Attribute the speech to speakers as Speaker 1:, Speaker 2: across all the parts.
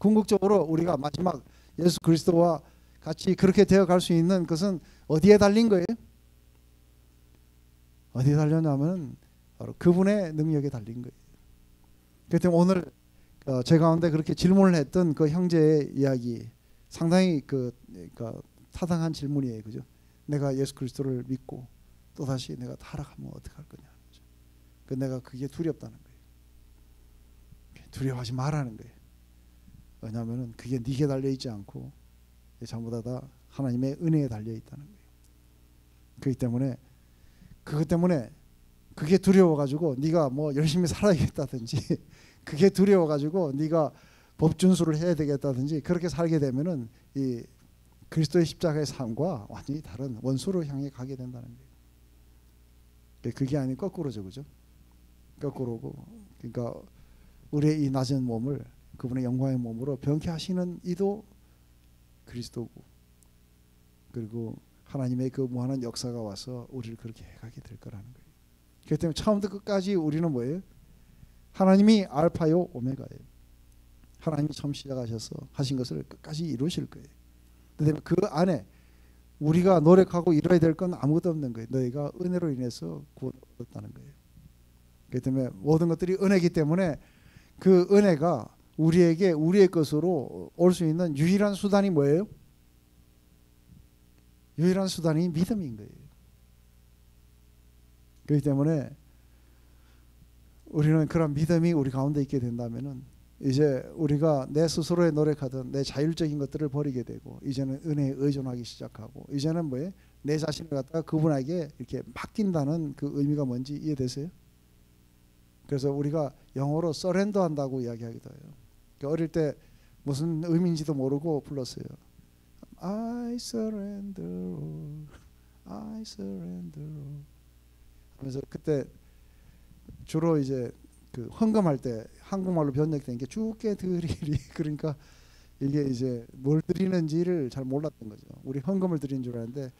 Speaker 1: 궁극적으로 우리가 마지막 예수 그리스도와 같이 그렇게 되어 갈 수 있는 것은 어디에 달린 거예요? 어디에 달렸냐면 바로 그분의 능력에 달린 거예요. 그렇기 때문에 오늘 제 가운데 그렇게 질문을 했던 그 형제의 이야기 상당히 타당한 질문이에요. 그죠? 내가 예수 그리스도를 믿고 또다시 내가 타락하면 어떡할 거냐. 그죠? 내가 그게 두렵다는 거예요. 두려워하지 말라는 거예요. 왜냐하면 그게 네게 달려있지 않고 전부 다 하나님의 은혜에 달려있다는 거예요. 그렇기 때문에 그것 때문에 그게 두려워가지고 네가 뭐 열심히 살아야겠다든지 그게 두려워가지고 네가 법 준수를 해야 되겠다든지 그렇게 살게 되면은 이 그리스도의 십자가의 삶과 완전히 다른 원수로 향해 가게 된다는 거예요. 그게 아닌 거꾸로죠, 그죠? 거꾸로고, 그러니까 우리의 이 낮은 몸을 그분의 영광의 몸으로 병케 하시는 이도 그리스도고, 그리고 하나님의 그 무한한 역사가 와서 우리를 그렇게 해가게 될 거라는 거예요. 그렇기 때문에 처음부터 끝까지 우리는 뭐예요? 하나님이 알파요 오메가예요. 하나님이 처음 시작하셔서 하신 것을 끝까지 이루실 거예요. 그런데 그 안에 우리가 노력하고 이뤄야 될 건 아무것도 없는 거예요. 너희가 은혜로 인해서 구원을 얻었다는 거예요. 그렇기 때문에 모든 것들이 은혜이기 때문에 그 은혜가 우리에게 우리의 것으로 올 수 있는 유일한 수단이 뭐예요? 유일한 수단이 믿음인 거예요. 그렇기 때문에 우리는 그런 믿음이 우리 가운데 있게 된다면은 이제 우리가 내 스스로에 노력하던 내 자율적인 것들을 버리게 되고 이제는 은혜에 의존하기 시작하고 이제는 뭐예요? 내 자신을 갖다가 그분에게 이렇게 맡긴다는 그 의미가 뭔지 이해되세요? 그래서 우리가 영어로 서렌더 한다고 이야기하기도 해요. 그러니까 어릴 때 무슨 의미인지도 모르고 불렀어요. I surrender, I surrender 하면서 그때 주로 이제 그 헌금할 때 한국말로 번역된 게 주께 드리리 그러니까 이게 이제 뭘 드리는지를 잘 몰랐던 거죠. 우리 헌금을 드리는 줄 알았는데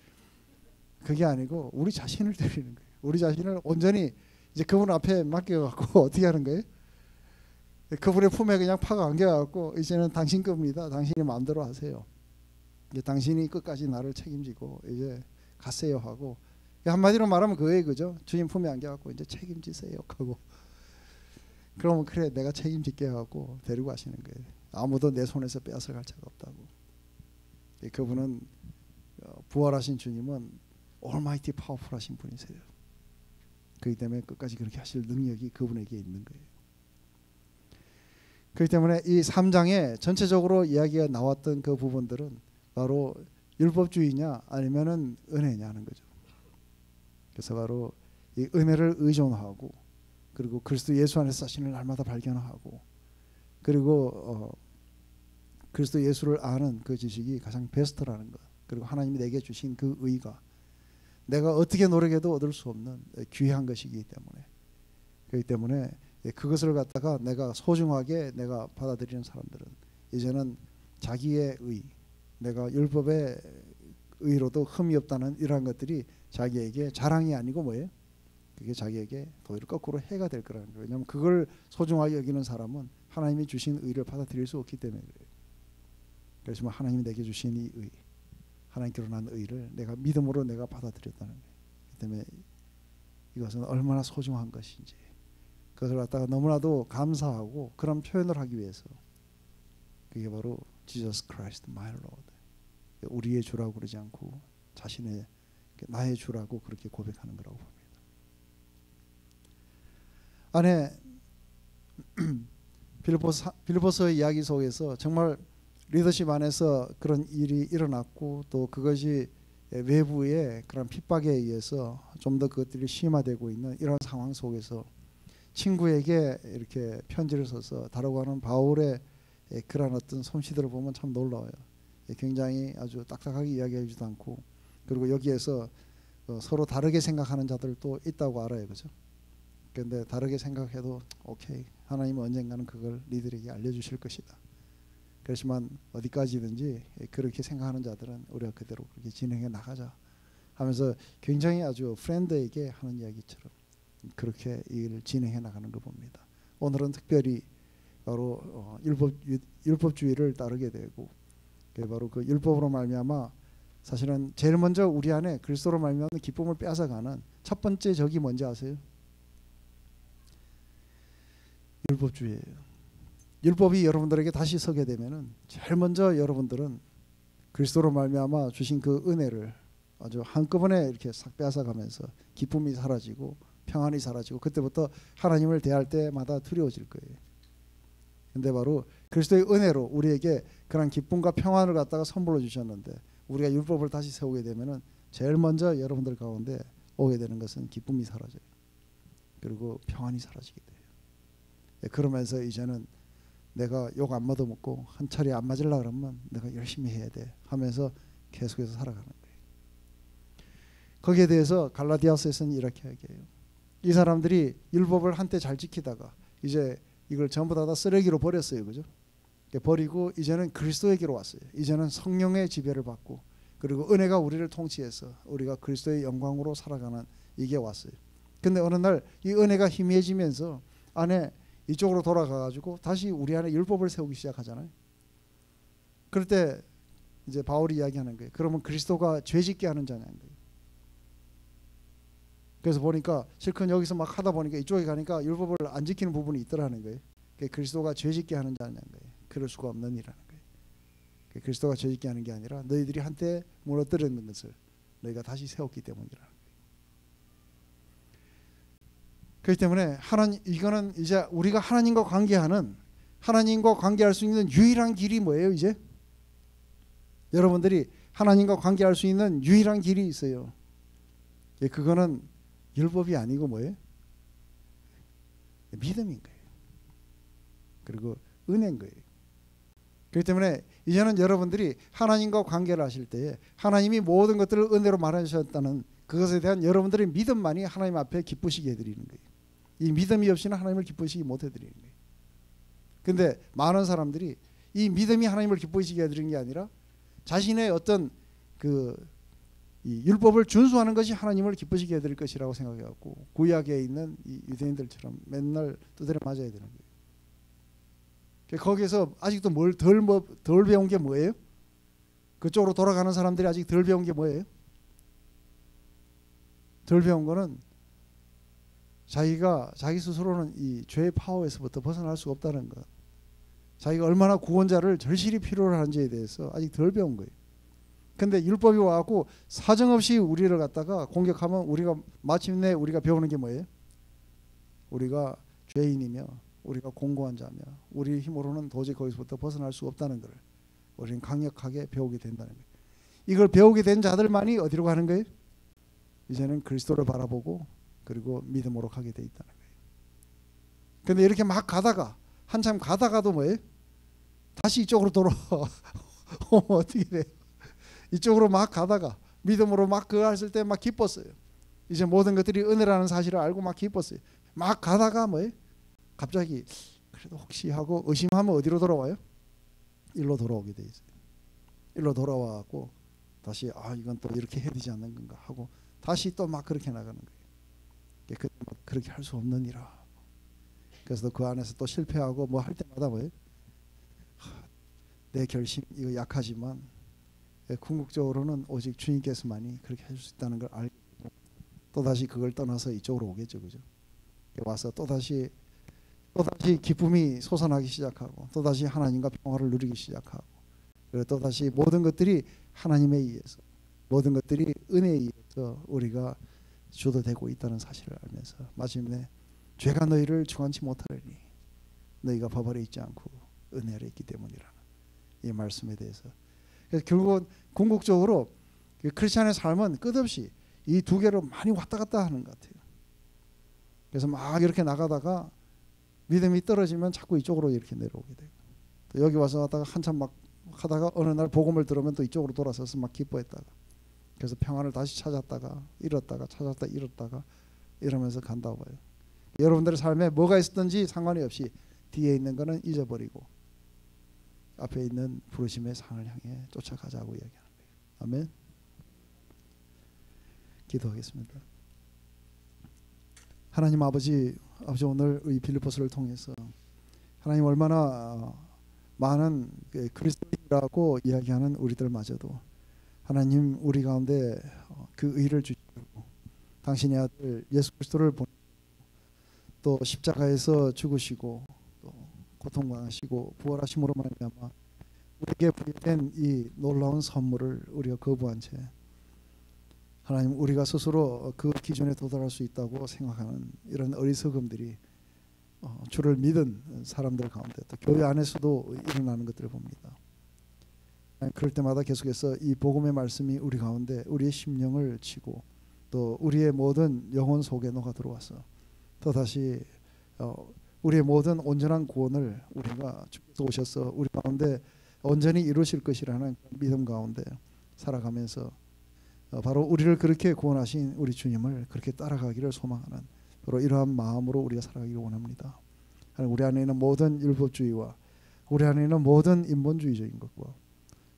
Speaker 1: 그게 아니고 우리 자신을 드리는 거예요. 우리 자신을 온전히 이제 그분 앞에 맡겨갖고 어떻게 하는 거예요? 그분의 품에 그냥 파가 안겨갖고 이제는 당신 겁니다. 당신이 마음대로 하세요. 이제 당신이 끝까지 나를 책임지고 이제 가세요 하고 한마디로 말하면 그거예요, 그죠? 주님 품에 안겨갖고 이제 책임지세요 하고 그러면 그래 내가 책임질게 하고 데리고 가시는 거예요. 아무도 내 손에서 빼앗아갈 자가 없다고. 그분은 부활하신 주님은 Almighty Powerful하신 분이세요. 그렇기 때문에 끝까지 그렇게 하실 능력이 그분에게 있는 거예요. 그렇기 때문에 이 3장에 전체적으로 이야기가 나왔던 그 부분들은 바로 율법주의냐 아니면은 은혜냐는 거죠. 그래서 바로 이 은혜를 의존하고 그리고 그리스도 예수 안에서 자신을 날마다 발견하고 그리고 그리스도 예수를 아는 그 지식이 가장 베스트라는 것. 그리고 하나님이 내게 주신 그 의가 내가 어떻게 노력해도 얻을 수 없는 귀한 것이기 때문에 그렇기 때문에 그것을 갖다가 내가 소중하게 내가 받아들이는 사람들은 이제는 자기의 의 내가 율법의 의로도 흠이 없다는 이러한 것들이 자기에게 자랑이 아니고 뭐예요? 그게 자기에게 도리어 거꾸로 해가 될 거라는 거예요. 왜냐하면 그걸 소중하게 여기는 사람은 하나님이 주신 의를 받아들일 수 없기 때문에 그래요. 그래서 하나님이 내게 주신 이 의 하나님께로 난 의를 내가 믿음으로 내가 받아들였다는 거예요. 그렇기 때문에 이것은 얼마나 소중한 것인지 그것을 갖다가 너무나도 감사하고 그런 표현을 하기 위해서 그게 바로 Jesus Christ my Lord 우리의 주라고 그러지 않고 자신의 나의 주라고 그렇게 고백하는 거라고 봅니다. 안에 빌보서의 이야기 속에서 정말 리더십 안에서 그런 일이 일어났고 또 그것이 외부의 그런 핍박에 의해서 좀 더 그것들이 심화되고 있는 이런 상황 속에서 친구에게 이렇게 편지를 써서 다루고 하는 바울의 그런 어떤 솜씨들을 보면 참 놀라워요. 굉장히 아주 딱딱하게 이야기하지도 않고 그리고 여기에서 서로 다르게 생각하는 자들도 있다고 알아요, 그죠? 그런데 다르게 생각해도 오케이 하나님은 언젠가는 그걸 니들에게 알려주실 것이다. 그렇지만 어디까지든지 그렇게 생각하는 자들은 우리가 그대로 그렇게 진행해 나가자 하면서 굉장히 아주 프렌드에게 하는 이야기처럼 그렇게 일을 진행해 나가는 거 봅니다. 오늘은 특별히 바로 율법주의를 따르게 되고, 바로 그 율법으로 말미암아 사실은 제일 먼저 우리 안에 그리스도로 말미암는 기쁨을 빼앗아가는 첫 번째 적이 뭔지 아세요? 율법주의예요. 율법이 여러분들에게 다시 서게 되면은 제일 먼저 여러분들은 그리스도로 말미암아 주신 그 은혜를 아주 한꺼번에 이렇게 싹 빼앗아가면서 기쁨이 사라지고 평안이 사라지고, 그때부터 하나님을 대할 때마다 두려워질 거예요. 근데 바로 그리스도의 은혜로 우리에게 그런 기쁨과 평안을 갖다가 선물로 주셨는데, 우리가 율법을 다시 세우게 되면은 제일 먼저 여러분들 가운데 오게 되는 것은 기쁨이 사라져요. 그리고 평안이 사라지게 돼요. 그러면서 이제는 내가 욕 안 얻어먹고 한 차례 안 맞으려고 그러면 내가 열심히 해야 돼 하면서 계속해서 살아가는 거예요. 거기에 대해서 갈라디아서에서는 이렇게 얘기해요. 이 사람들이 율법을 한때 잘 지키다가 이제 이걸 전부 다 쓰레기로 버렸어요. 그죠? 버리고 이제는 그리스도에게로 왔어요. 이제는 성령의 지배를 받고, 그리고 은혜가 우리를 통치해서 우리가 그리스도의 영광으로 살아가는 이게 왔어요. 근데 어느 날 이 은혜가 희미해지면서 안에 이쪽으로 돌아가가지고 다시 우리 안에 율법을 세우기 시작하잖아요. 그럴 때 이제 바울이 이야기하는 거예요. 그러면 그리스도가 죄짓게 하는 자냐는 거예요. 그래서 보니까 실컷 여기서 막 하다 보니까 이쪽에 가니까 율법을 안 지키는 부분이 있더라는 거예요. 그리스도가 죄짓게 하는 자냐는 거예요. 그럴 수가 없는 일이라는 거예요. 그리스도가 죄짓게 하는 게 아니라 너희들이 한때 무너뜨렸는 것을 너희가 다시 세웠기 때문이라는 거예요. 그렇기 때문에 이거는 이제 우리가 하나님과 관계할 수 있는 유일한 길이 뭐예요? 이제 여러분들이 하나님과 관계할 수 있는 유일한 길이 있어요. 그거는 율법이 아니고 뭐예요? 믿음인 거예요. 그리고 은혜인 거예요. 그렇기 때문에 이제는 여러분들이 하나님과 관계를 하실 때에 하나님이 모든 것들을 은혜로 말하셨다는 그것에 대한 여러분들의 믿음만이 하나님 앞에 기쁘시게 해드리는 거예요. 이 믿음이 없이는 하나님을 기쁘시게 못 해드리는 거예요. 근데 많은 사람들이 이 믿음이 하나님을 기쁘시게 해드리는 게 아니라 자신의 어떤 이 율법을 준수하는 것이 하나님을 기쁘시게 해드릴 것이라고 생각해갖고 구약에 있는 이 유대인들처럼 맨날 두드려 맞아야 되는 거예요. 거기에서 아직도 덜 배운 게 뭐예요? 그쪽으로 돌아가는 사람들이 아직 덜 배운 게 뭐예요? 덜 배운 거는 자기 스스로는 이 죄의 파워에서부터 벗어날 수가 없다는 것, 자기가 얼마나 구원자를 절실히 필요로 하는지에 대해서 아직 덜 배운 거예요. 근데 율법이 와갖고 사정없이 우리를 갖다가 공격하면 우리가 마침내 우리가 배우는 게 뭐예요? 우리가 죄인이며 우리가 공고한 자며 우리 힘으로는 도저히 거기서부터 벗어날 수 없다는 것을 우리는 강력하게 배우게 된다는 거예요. 이걸 배우게 된 자들만이 어디로 가는 거예요? 이제는 그리스도를 바라보고 그리고 믿음으로 가게 돼 있다는 거예요. 근데 이렇게 막 가다가 한참 가다가도 뭐예요? 다시 이쪽으로 돌아와. 어떻게 돼요? 이쪽으로 막 가다가 믿음으로 막 그거 했을 때 막 기뻤어요. 이제 모든 것들이 은혜라는 사실을 알고 막 기뻤어요. 막 가다가 뭐예요? 갑자기 그래도 혹시 하고 의심하면 어디로 돌아와요? 일로 돌아오게 돼 있어요. 일로 돌아와갖고 다시 이건 또 이렇게 해야 되지 않는 건가 하고 다시 또 막 그렇게 나가는 거예요. 그렇게 할 수 없는 이라. 그래서 그 안에서 또 실패하고 뭐 할 때마다 뭐예요? 내 결심 이거 약하지만 궁극적으로는 오직 주님께서만이 그렇게 해줄 수 있다는 걸 알고 또 다시 그걸 떠나서 이쪽으로 오겠죠, 그죠? 와서 또 다시 기쁨이 솟아나기 시작하고 또 다시 하나님과 평화를 누리기 시작하고 그리고 또 다시 모든 것들이 하나님에 의해서 모든 것들이 은혜에 의해서 우리가 주도되고 있다는 사실을 알면서 마침내 죄가 너희를 중한치 못하리니 너희가 법 아래 있지 않고 은혜 아래 있기 때문이라는 이 말씀에 대해서 그래서 결국은 궁극적으로 크리스찬의 삶은 끝없이 이 두 개로 많이 왔다 갔다 하는 것 같아요. 그래서 막 이렇게 나가다가 믿음이 떨어지면 자꾸 이쪽으로 이렇게 내려오게 되고 또 여기 와서 하다가 한참 막 하다가 어느 날 복음을 들으면 또 이쪽으로 돌아서서 막 기뻐했다가 그래서 평안을 다시 찾았다가 잃었다가 찾았다 잃었다가 이러면서 간다고 봐요. 여러분들의 삶에 뭐가 있었든지 상관이 없이 뒤에 있는 거는 잊어버리고 앞에 있는 부르심의 상을 향해 쫓아가자고 이야기하는 거예요. 아멘. 기도하겠습니다. 하나님 아버지 오늘 이 빌립보서를 통해서 하나님 얼마나 많은 그리스도인이라고 이야기하는 우리들마저도 하나님 우리 가운데 그 의를 주시고 당신의 아들 예수 그리스도를 보내 또 십자가에서 죽으시고 또 고통당하시고 부활하심으로 말미암아 우리에게 부여된 이 놀라운 선물을 우리가 거부한 채 하나님 우리가 스스로 그 기준에 도달할 수 있다고 생각하는 이런 어리석음들이 주를 믿은 사람들 가운데 또 교회 안에서도 일어나는 것들을 봅니다. 그럴 때마다 계속해서 이 복음의 말씀이 우리 가운데 우리의 심령을 치고 또 우리의 모든 영혼 속에 녹아 들어와서 또다시 우리의 모든 온전한 구원을 우리가 주께서 오셔서 우리 가운데 온전히 이루실 것이라는 믿음 가운데 살아가면서 바로 우리를 그렇게 구원하신 우리 주님을 그렇게 따라가기를 소망하는 바로 이러한 마음으로 우리가 살아가기를 원합니다. 우리 안에 있는 모든 율법주의와 우리 안에 있는 모든 인본주의적인 것과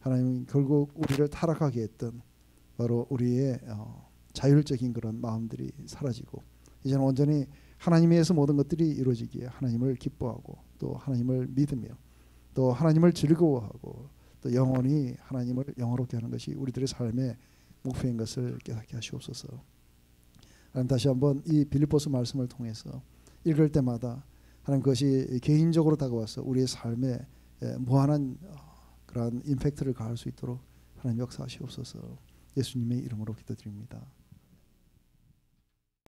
Speaker 1: 하나님 결국 우리를 타락하게 했던 바로 우리의 자율적인 그런 마음들이 사라지고 이제는 온전히 하나님에 의해서 모든 것들이 이루어지기에 하나님을 기뻐하고 또 하나님을 믿으며 또 하나님을 즐거워하고 또 영원히 하나님을 영화롭게 하는 것이 우리들의 삶의 목표인 것을 깨닫게 하시옵소서. 하나님 다시 한번 이 빌립보서 말씀을 통해서 읽을 때마다 하나님 그것이 개인적으로 다가와서 우리의 삶에 무한한 그러한 임팩트를 가할 수 있도록 하나님 역사하시옵소서. 예수님의 이름으로 기도드립니다.